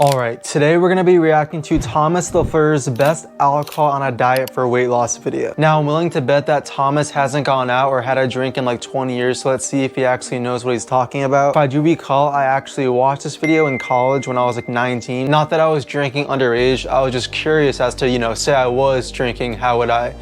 Alright, today we're going to be reacting to Thomas DeLauer's best alcohol on a diet for weight loss video. Now I'm willing to bet that Thomas hasn't gone out or had a drink in like 20 years, so let's see if he actually knows what he's talking about. If I do recall, I actually watched this video in college when I was like 19. Not that I was drinking underage, I was just curious as to, say I was drinking, how would I,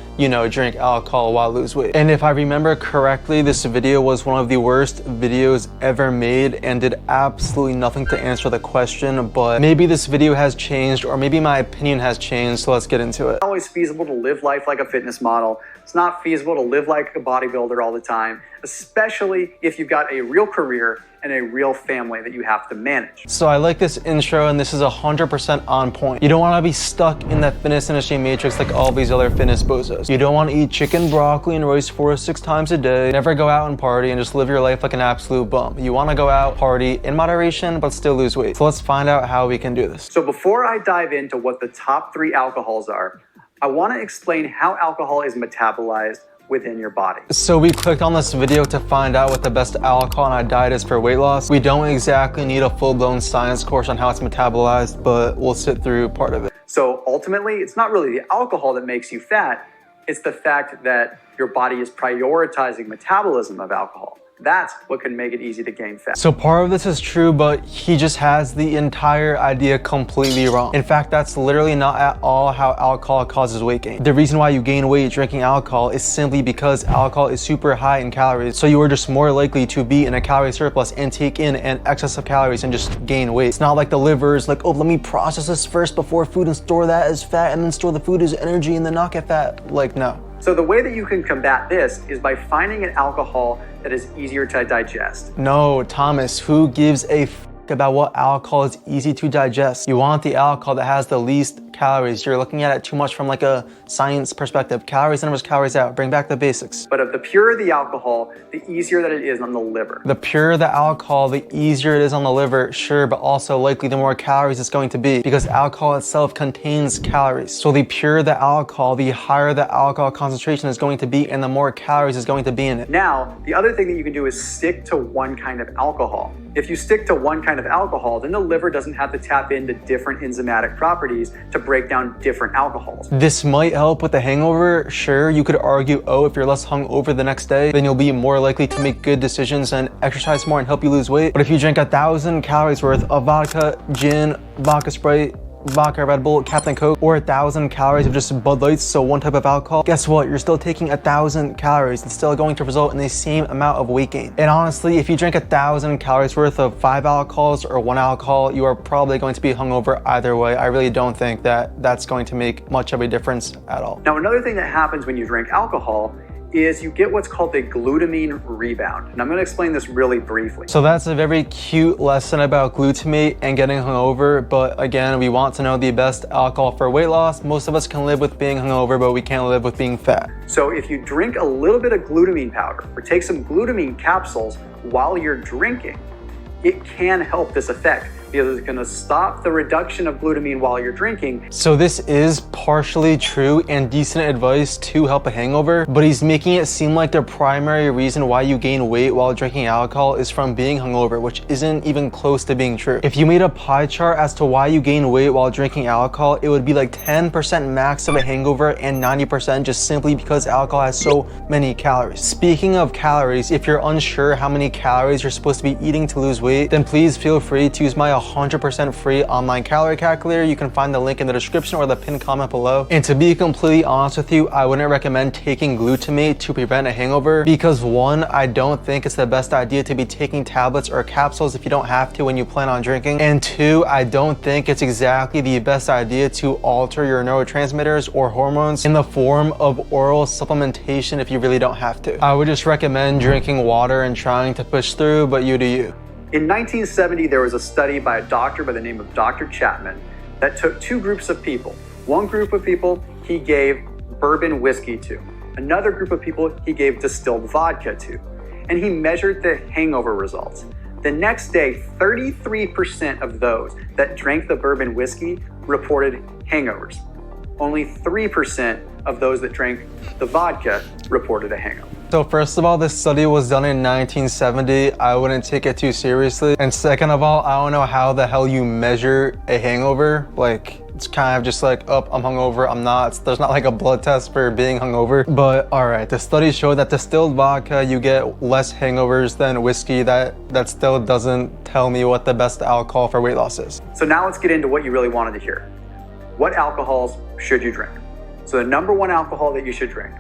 drink alcohol while lose weight? And if I remember correctly, this video was one of the worst videos ever made and did absolutely nothing to answer the question, but maybe this video has changed or maybe my opinion has changed, so let's get into it. It's not always feasible to live life like a fitness model. It's not feasible to live like a bodybuilder all the time, especially if you've got a real career and a real family that you have to manage. So I like this intro and this is 100% on point. You don't want to be stuck in that fitness industry matrix like all these other fitness bozos. You don't want to eat chicken, broccoli, and rice 4 to 6 times a day, never go out and party and just live your life like an absolute bum. You want to go out, party in moderation, but still lose weight. So let's find out how we can do this. So before I dive into what the top 3 alcohols are, I want to explain how alcohol is metabolized within your body. So we clicked on this video to find out what the best alcohol on a diet is for weight loss. We don't exactly need a full-blown science course on how it's metabolized, but we'll sit through part of it. So ultimately, it's not really the alcohol that makes you fat, it's the fact that your body is prioritizing metabolism of alcohol. That's what can make it easy to gain fat. So part of this is true, but he just has the entire idea completely wrong. In fact, that's literally not at all how alcohol causes weight gain. The reason why you gain weight drinking alcohol is simply because alcohol is super high in calories. So you are just more likely to be in a calorie surplus and take in an excess of calories and just gain weight. It's not like the liver is like, oh, let me process this first before food and store that as fat and then store the food as energy and then not get fat. Like, no. So the way that you can combat this is by finding an alcohol that is easier to digest. No, Thomas, who gives a f about what alcohol is easy to digest? You want the alcohol that has the least calories. You're looking at it too much from like a science perspective. Calories in, calories out. Bring back the basics. But the purer the alcohol, the easier that it is on the liver. The purer the alcohol, the easier it is on the liver, sure, but also likely the more calories it's going to be because alcohol itself contains calories. So the purer the alcohol, the higher the alcohol concentration is going to be and the more calories is going to be in it. Now, the other thing that you can do is stick to one kind of alcohol. If you stick to one kind of alcohol, then the liver doesn't have to tap into different enzymatic properties to break down different alcohols. This might help with the hangover. Sure, you could argue, oh, if you're less hungover the next day, then you'll be more likely to make good decisions and exercise more and help you lose weight. But if you drink 1,000 calories worth of vodka, gin, vodka Sprite, vodka, Red Bull, Captain Coke, or 1,000 calories of just Bud Lights, so one type of alcohol, guess what? You're still taking 1,000 calories. It's still going to result in the same amount of weight gain. And honestly, if you drink 1,000 calories worth of 5 alcohols or 1 alcohol, you are probably going to be hungover either way. I really don't think that that's going to make much of a difference at all. Now, another thing that happens when you drink alcohol is you get what's called a glutamine rebound. And I'm going to explain this really briefly. So that's a very cute lesson about glutamate and getting hungover. But again, we want to know the best alcohol for weight loss. Most of us can live with being hungover, but we can't live with being fat. So if you drink a little bit of glutamine powder or take some glutamine capsules while you're drinking, it can help this effect because it's going to stop the reduction of glutamine while you're drinking. So this is partially true and decent advice to help a hangover, but he's making it seem like the primary reason why you gain weight while drinking alcohol is from being hungover, which isn't even close to being true. If you made a pie chart as to why you gain weight while drinking alcohol, it would be like 10% max of a hangover and 90% just simply because alcohol has so many calories. Speaking of calories, if you're unsure how many calories you're supposed to be eating to lose weight, then please feel free to use my 100% free online calorie calculator. You can find the link in the description or the pinned comment below. And to be completely honest with you, I wouldn't recommend taking glutamate to prevent a hangover because 1, I don't think it's the best idea to be taking tablets or capsules if you don't have to when you plan on drinking. And 2, I don't think it's exactly the best idea to alter your neurotransmitters or hormones in the form of oral supplementation if you really don't have to. I would just recommend drinking water and trying to push through, but you do you. In 1970, there was a study by a doctor by the name of Dr. Chapman that took 2 groups of people. One group of people he gave bourbon whiskey to. Another group of people he gave distilled vodka to. And he measured the hangover results. The next day, 33% of those that drank the bourbon whiskey reported hangovers. Only 3% of those that drank the vodka reported a hangover. So first of all, this study was done in 1970. I wouldn't take it too seriously. And second of all, I don't know how the hell you measure a hangover. Like, it's kind of just like, oh, I'm hungover, I'm not. There's not like a blood test for being hungover. But all right, the study showed that distilled vodka, you get less hangovers than whiskey. That still doesn't tell me what the best alcohol for weight loss is. So now let's get into what you really wanted to hear. What alcohols should you drink? So the number one alcohol that you should drink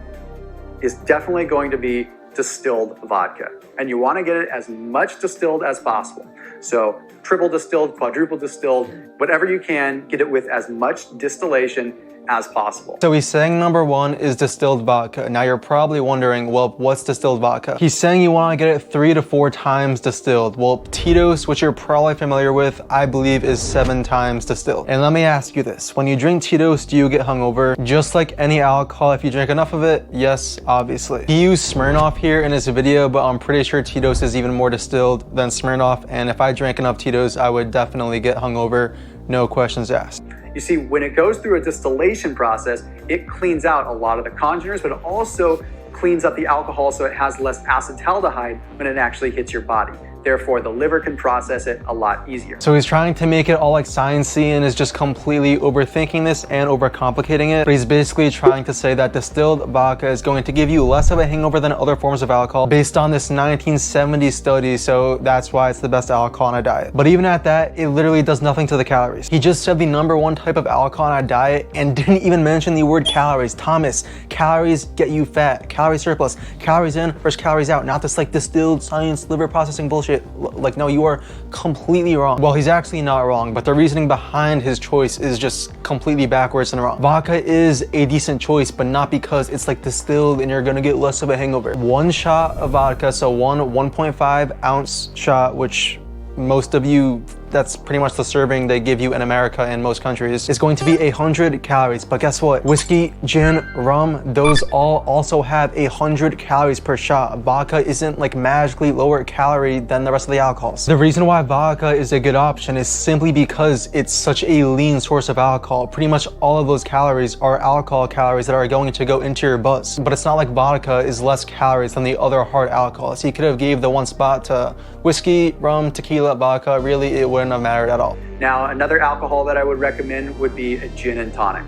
is definitely going to be distilled vodka. And you want to get it as much distilled as possible. So triple distilled, quadruple distilled, whatever you can, get it with as much distillation as possible. So he's saying number one is distilled vodka. Now you're probably wondering, well, what's distilled vodka? He's saying you want to get it 3 to 4 times distilled. Well, Tito's, which you're probably familiar with, I believe is 7 times distilled. And let me ask you this, when you drink Tito's, do you get hungover? Just like any alcohol, if you drink enough of it, yes, obviously. He used Smirnoff here in his video, but I'm pretty sure Tito's is even more distilled than Smirnoff. And if I drank enough Tito's, I would definitely get hungover, no questions asked. You see, when it goes through a distillation process, it cleans out a lot of the congeners, but it also cleans up the alcohol so it has less acetaldehyde when it actually hits your body. Therefore, the liver can process it a lot easier. So he's trying to make it all like sciencey and is just completely overthinking this and overcomplicating it. But he's basically trying to say that distilled vodka is going to give you less of a hangover than other forms of alcohol based on this 1970 study. So that's why it's the best alcohol on a diet. But even at that, it literally does nothing to the calories. He just said the number one type of alcohol on a diet and didn't even mention the word calories. Thomas, calories get you fat. Calorie surplus. Calories in versus calories out. Not this like distilled science liver processing bullshit. Like, no, you are completely wrong. Well, he's actually not wrong, but the reasoning behind his choice is just completely backwards and wrong. Vodka is a decent choice, but not because it's like distilled and you're gonna get less of a hangover. 1 shot of vodka, so 1.5 ounce shot, which most of you, that's pretty much the serving they give you in America and most countries, is going to be 100 calories. But guess what? Whiskey, gin, rum, those all also have 100 calories per shot. Vodka isn't like magically lower calorie than the rest of the alcohols. The reason why vodka is a good option is simply because it's such a lean source of alcohol. Pretty much all of those calories are alcohol calories that are going to go into your buzz. But it's not like vodka is less calories than the other hard alcohols. So you could have gave the one spot to whiskey, rum, tequila, vodka. Really, it wouldn't have mattered at all. Now, another alcohol that I would recommend would be a gin and tonic.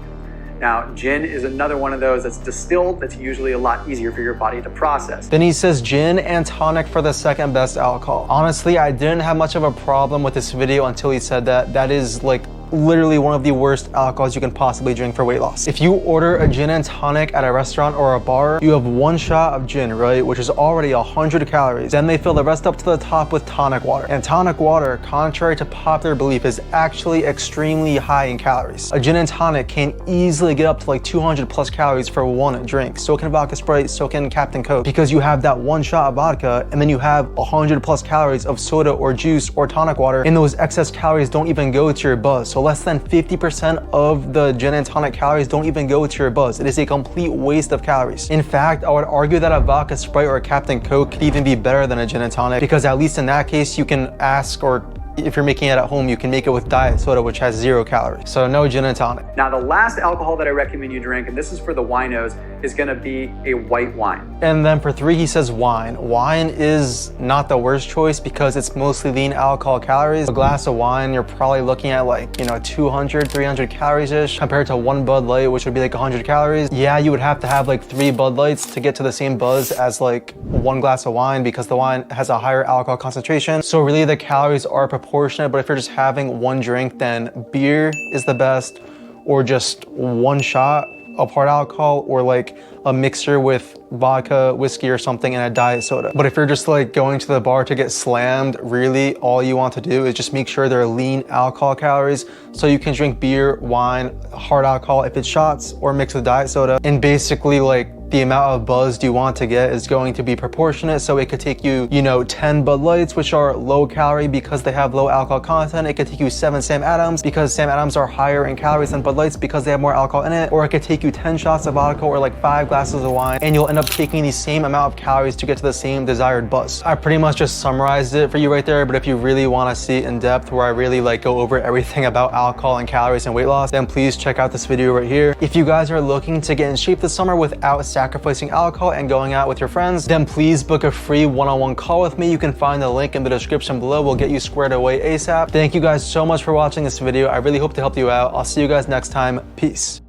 Now, gin is another one of those that's distilled that's usually a lot easier for your body to process. Then he says gin and tonic for the second best alcohol. Honestly, I didn't have much of a problem with this video until he said that. That is like literally one of the worst alcohols you can possibly drink for weight loss. If you order a gin and tonic at a restaurant or a bar, you have 1 shot of gin, right? Which is already 100 calories. Then they fill the rest up to the top with tonic water. And tonic water, contrary to popular belief, is actually extremely high in calories. A gin and tonic can easily get up to like 200 plus calories for 1 drink. So can vodka Sprite, so can Captain Coke. Because you have that 1 shot of vodka and then you have 100 plus calories of soda or juice or tonic water, and those excess calories don't even go to your buzz. So less than 50% of the gin and tonic calories don't even go to your buzz. It is a complete waste of calories. In fact, I would argue that a vodka Sprite or a Captain Coke could even be better than a gin and tonic, because at least in that case, you can ask, or if you're making it at home, you can make it with diet soda, which has 0 calories. So no gin and tonic. Now, the last alcohol that I recommend you drink, and this is for the winos, is gonna be a white wine. And then for 3, he says wine. Wine is not the worst choice because it's mostly lean alcohol calories. A glass of wine, you're probably looking at like, 200, 300 calories-ish compared to 1 Bud Light, which would be like 100 calories. Yeah, you would have to have like 3 Bud Lights to get to the same buzz as like 1 glass of wine because the wine has a higher alcohol concentration. So really the calories are proportionate, but if you're just having 1 drink, then beer is the best, or just 1 shot of hard alcohol, or like a mixer with vodka, whiskey or something, and a diet soda. But if you're just like going to the bar to get slammed, really all you want to do is just make sure they're lean alcohol calories, so you can drink beer, wine, hard alcohol if it's shots, or mixed with diet soda. And basically like the amount of buzz you want to get is going to be proportionate. So it could take you, 10 Bud Lights, which are low calorie because they have low alcohol content. It could take you 7 Sam Adams because Sam Adams are higher in calories than Bud Lights because they have more alcohol in it. Or it could take you 10 shots of vodka or like 5 glasses of wine, and you'll end up taking the same amount of calories to get to the same desired buzz. I pretty much just summarized it for you right there, but if you really want to see in depth where I really like go over everything about alcohol and calories and weight loss, then please check out this video right here. If you guys are looking to get in shape this summer without sacrificing alcohol and going out with your friends, then please book a free one-on-one call with me. You can find the link in the description below. We'll get you squared away ASAP. Thank you guys so much for watching this video. I really hope to help you out. I'll see you guys next time. Peace.